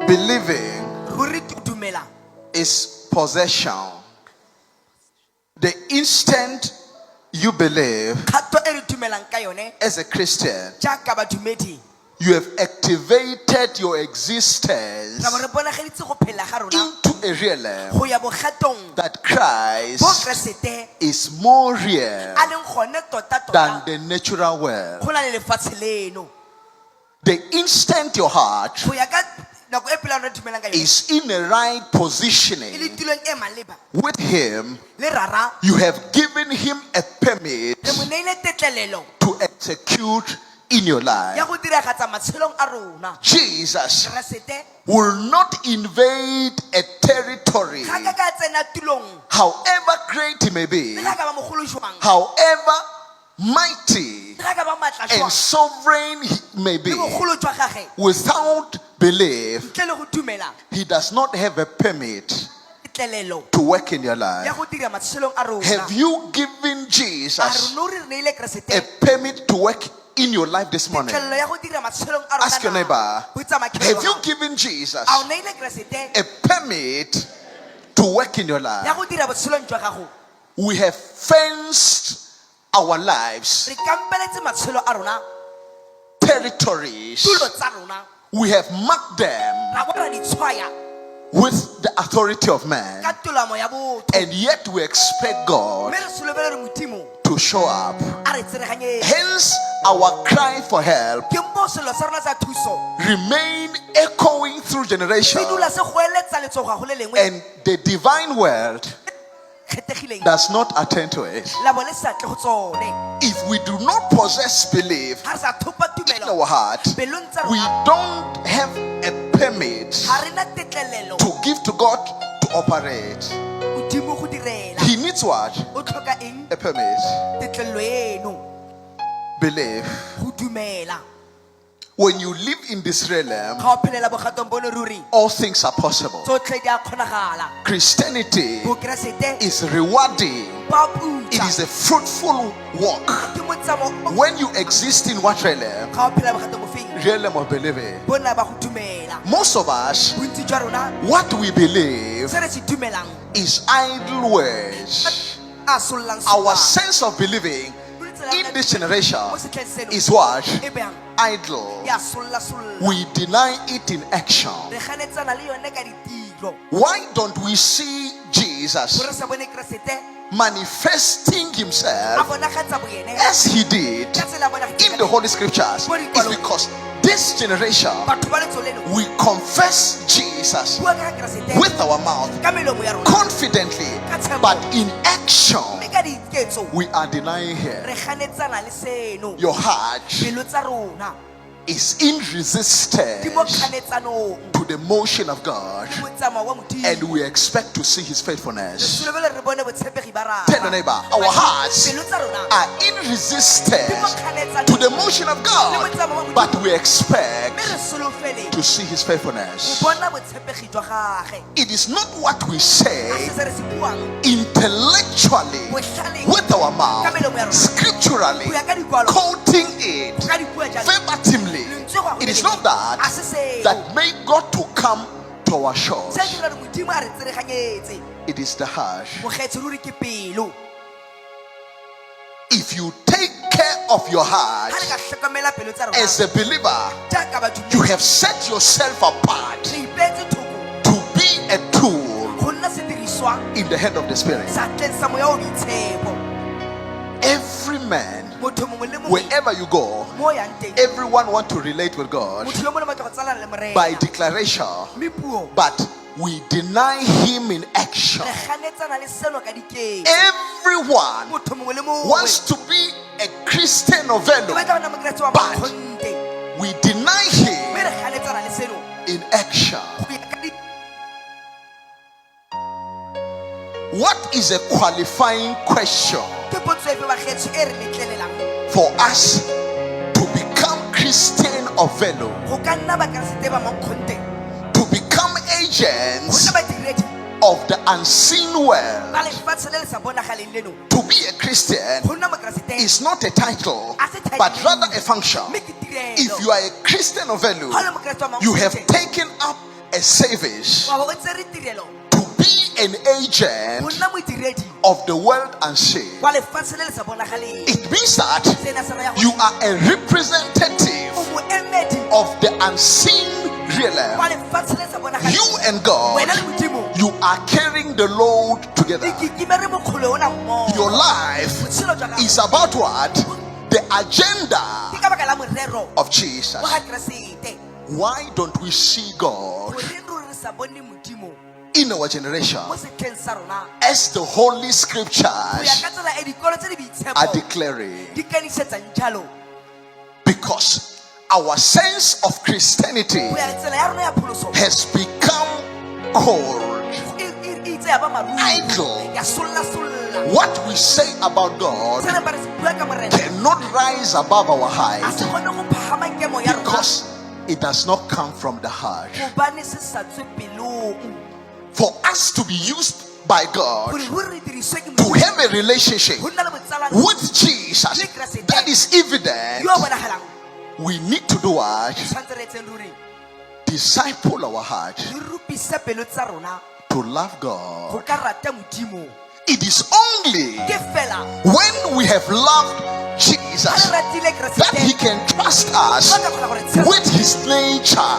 Believing is possession. The instant you believe as a Christian, you have activated your existence into a realm that Christ is more real than the natural world. The instant your heart is in the right positioning with Him, you have given Him a permit to execute in your life. Jesus will not invade a territory, however great it may be, however mighty and sovereign he may be, without belief. He does not have a permit to work in your life. Have you given Jesus a permit to work in your life this morning? Ask your neighbor, have you given Jesus a permit to work in your life? We have fenced our lives, territories. We have marked them with the authority of man, and yet we expect God to show up. Hence our cry for help remain echoing through generations, and the divine world does not attend to it. If we do not possess belief in our heart, we don't have a permit to give to God to operate. He needs what? A permit. Belief. When you live in this realm, all things are possible. Christianity is rewarding. It is a fruitful walk. When you exist in what realm? Realm of believing. Most of us, what we believe is idle words. Our sense of believing in this generation is what? Idle. We deny it in action. Why don't we see Jesus manifesting Himself as He did in the Holy Scriptures? It's because this generation, we confess Jesus with our mouth confidently, but in action we are denying Him. Your heart is in resistance to the motion of God, and we expect to see His faithfulness. Tell your neighbor, our hearts are in resistance to the motion of God, but we expect to see His faithfulness. It is not what we say intellectually with our mouth, scripturally quoting it verbatimly. It is not that make God to come to our shores. It is the heart. If you take care of your heart as a believer, you have set yourself apart to be a tool in the hand of the Spirit. Every man, wherever you go, everyone wants to relate with God by declaration, but we deny Him in action. Everyone wants to be a Christian of value, but we deny Him in action. What is a qualifying question for us to become Christian of value, to become agents of the unseen world? To be a Christian is not a title, but rather a function. If you are a Christian of value, you have taken up a service to be an agent of the world unseen, it means that you are a representative of the unseen realm. You and God, you are carrying the load together. Your life is about what? The agenda of Jesus. Why don't we see God in our generation as the Holy Scriptures are declaring? Because our sense of Christianity has become cold, idle. What we say about God cannot rise above our height because it does not come from the heart. For us to be used by God to have a relationship with Jesus that is evident, we need to do what? Disciple our heart to love God. It is only when we have loved Jesus that He can trust us with His nature.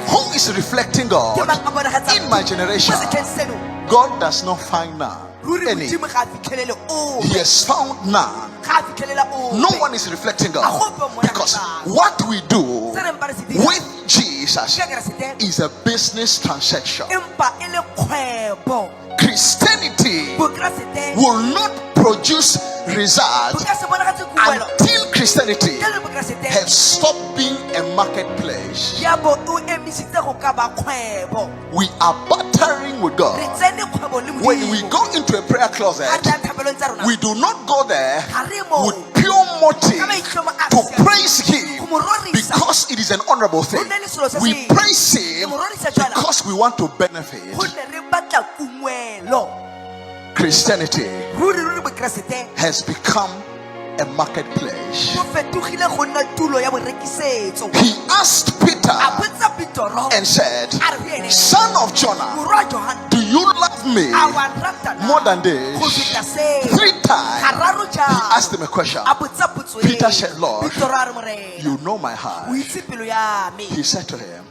Who is reflecting God in my generation? God does not find none. Any. He has found none. No one is reflecting God, because what we do with Jesus is a business transaction. Christianity will not produce results until Christianity has stopped being a marketplace. We are bartering with God. When we go into a prayer closet, we do not go there with pure motive to praise Him because it is an honorable thing. We praise Him because we want to benefit. Christianity has become a marketplace. He asked Peter and said, "Son of Jonah, do you love me more than this?" 3 times he asked him a question. Peter said, "Lord, you know my heart." He said to him,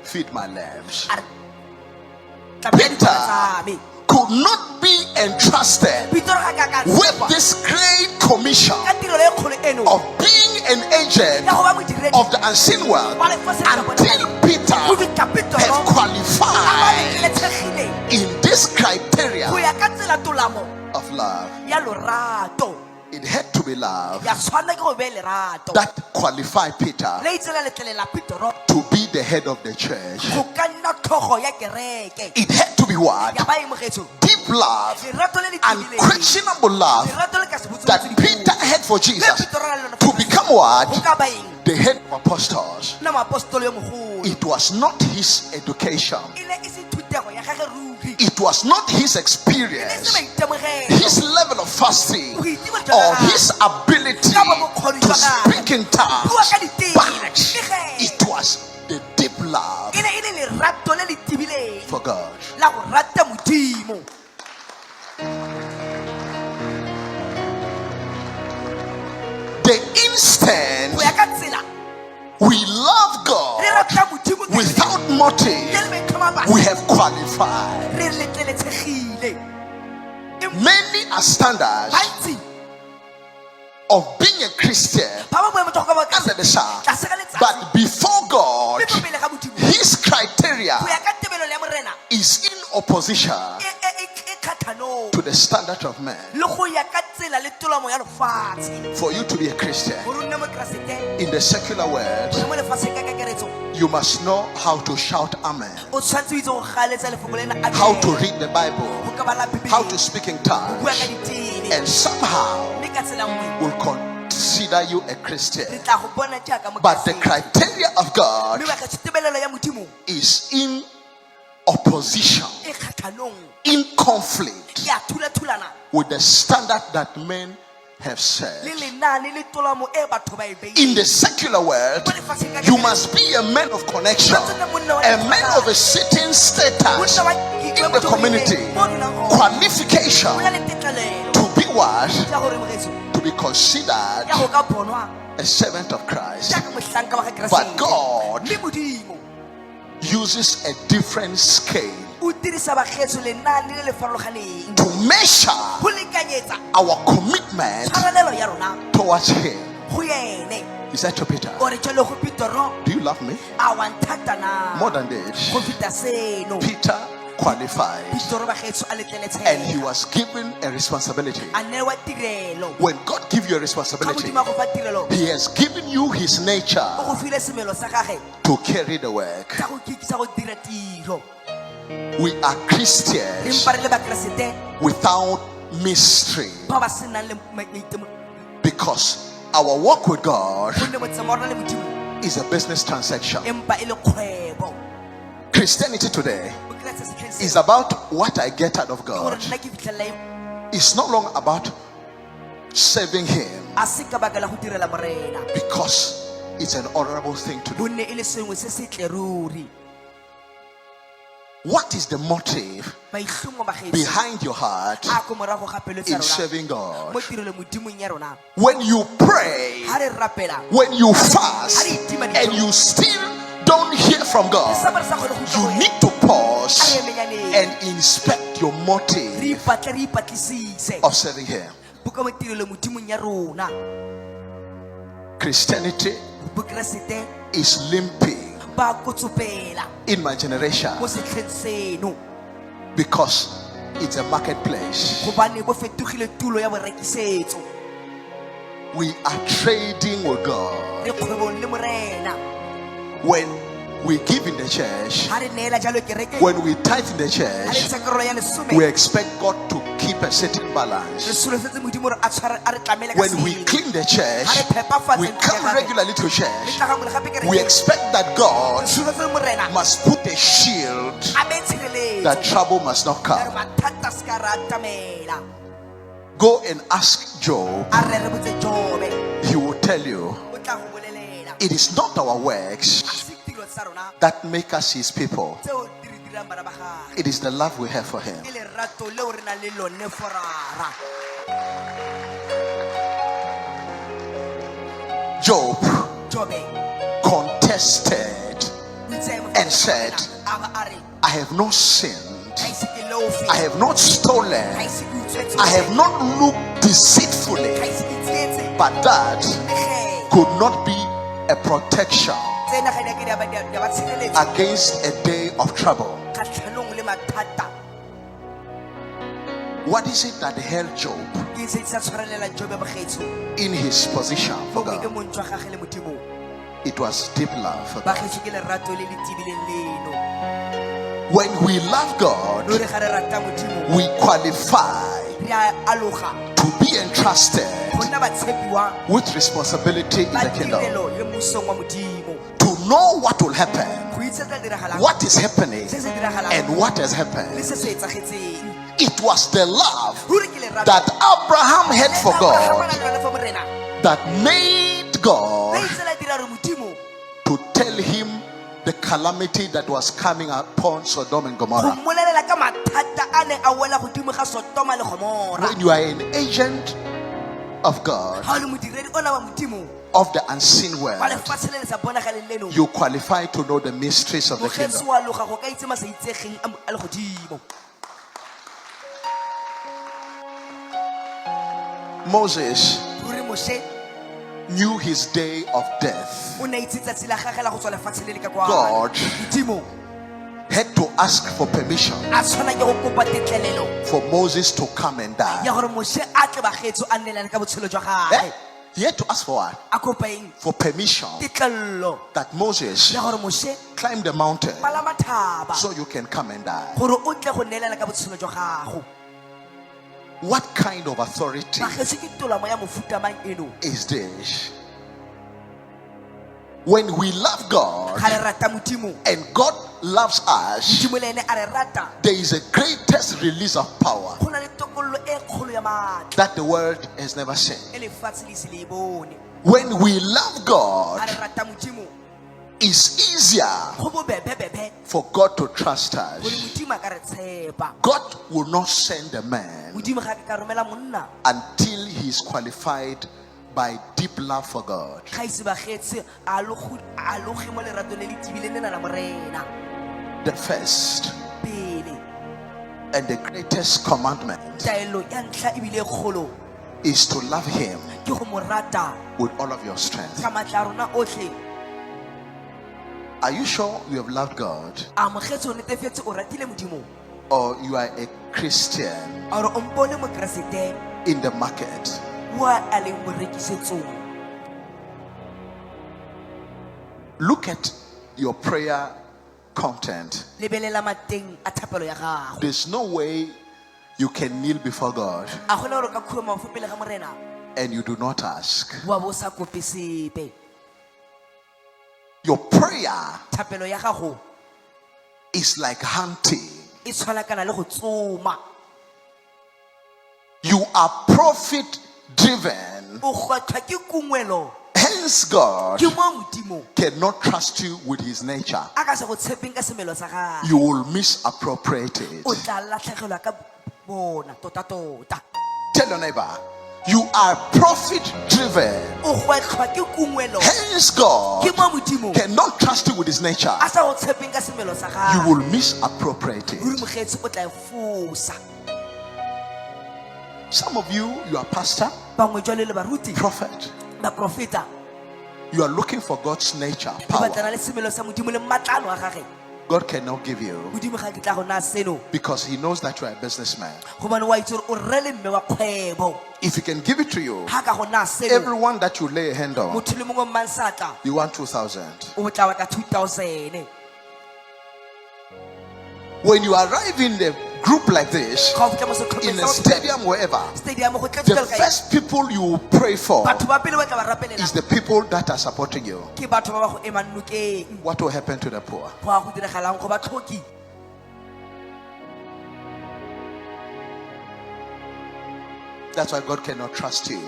"Feed my lambs." Peter could not be entrusted with this great commission of being an agent of the unseen world until Peter had qualified in this criteria of love. It had to be love that qualified Peter to be the head of the church. It had to be what? Deep love, unquestionable love that Peter had for Jesus to become what? The head of apostles. It was not his education. It was not his experience, his level of fasting, or his ability to speak in tongues, but it was the deep love for God. The instant we love God without motive, we have qualified. Many are standards of being a Christian under the sun, but before God, His criteria is in opposition to the standard of man. For you to be a Christian in the secular world, you must know how to shout amen, how to read the Bible, how to speak in tongues, and somehow will consider you a Christian. But the criteria of God is in opposition, in conflict with the standard that men have said. In the secular world, you must be a man of connection, a man of a certain status in the community. Qualification to be what? To be considered a servant of Christ. But God uses a different scale to measure our commitment towards Him. Is that your Peter? Do you love me? More than this. Peter qualified, and he was given a responsibility. When God gives you a responsibility, He has given you His nature to carry the work. We are Christians without mystery, because our walk with God is a business transaction. Christianity today is about what I get out of God. It's no longer about serving Him, because it's an honorable thing to do. What is the motive behind your heart in serving God? When you pray, when you fast, and you still don't hear from God, you need to pause and inspect your motive of serving Him. Christianity is limping in my generation because it's a marketplace. We are trading with God. When we give in the church, when we tithe in the church, we expect God to keep a certain balance. When we clean the church, we come regularly to church, we expect that God must put a shield that trouble must not come. Go and ask Job. He will tell you it is not our works that make us His people. It is the love we have for Him. Job contested and said, I have not sinned, I have not stolen, I have not looked deceitfully, but that could not be a protection against a day of trouble. What is it that held Job in his position for God? It was deep love for God. When we love God, we qualify to be entrusted with responsibility in the kingdom, to know what will happen, what is happening, and what has happened. It was the love that Abraham had for God that made God to tell him the calamity that was coming upon Sodom and Gomorrah. When you are an agent of God, of the unseen world, you qualify to know the mysteries of the kingdom. Moses knew his day of death. God had to ask for permission for Moses to come and die. He had to ask for what? For permission that Moses climb the mountain so you can come and die. What kind of authority is this? When we love God and God loves us, there is a greatest release of power. that the world has never seen. When we love God, it's easier for God to trust us. God will not send a man until he is qualified by deep love for God. The first and the greatest commandment is to love him with all of your strength. Are you sure you have loved God? Or you are a Christian in the market? Look at your prayer content. There's no way you can kneel before God and you do not ask. Your prayer is like hunting. You are profit driven. Hence God cannot trust you with his nature. You will misappropriate it. Tell your neighbor, you are profit driven. Hence God cannot trust you with his nature. You will misappropriate it. Some of you are pastor, prophet. You are looking for God's nature, power. God cannot give you because he knows that you are a businessman. If he can give it to you, everyone that you lay a hand on, you want 2,000. When you arrive in the group like this, in a stadium, wherever, the first people you pray for is the people that are supporting you. What will happen to the poor? That's why God cannot trust you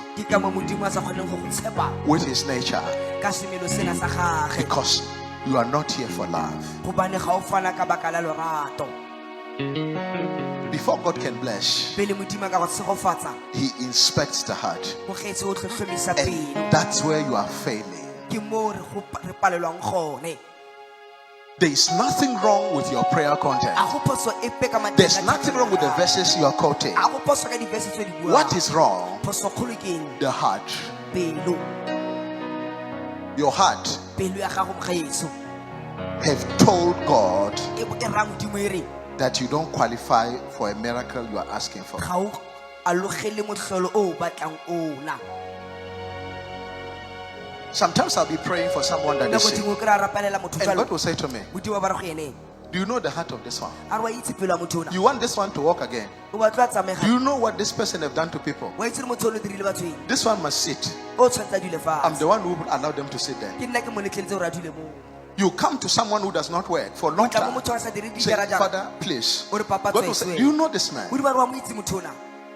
with his nature, because you are not here for love. Before God can bless, he inspects the heart, and that's where you are failing. There is nothing wrong with your prayer content. There's nothing wrong with the verses you are quoting. What is wrong? The heart. Your heart have told God that you don't qualify for a miracle you are asking for. Sometimes I'll be praying for someone that is sick, and God will say to me, do you know the heart of this one? You want this one to walk again? Do you know what this person have done to people? This one must sit. I'm the one who will allow them to sit there. You come to someone who does not work for a long time. Say, Father, please. God will say, do you know this man?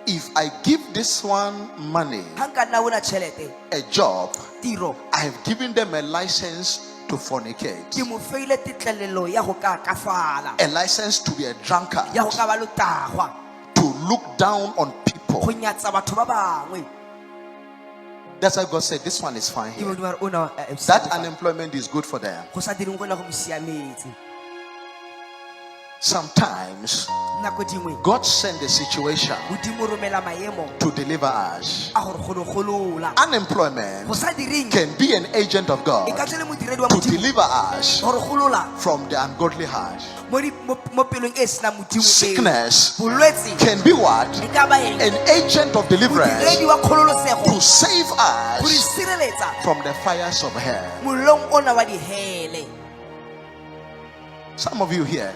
If I give this one money, a job, I have given them a license to fornicate, a license to be a drunkard, to look down on people. That's why God said this one is fine here. That unemployment is good for them. Sometimes God sends a situation to deliver us. Unemployment can be an agent of God to deliver us from the ungodly heart. Sickness can be what? An agent of deliverance to save us from the fires of hell. Some of you here,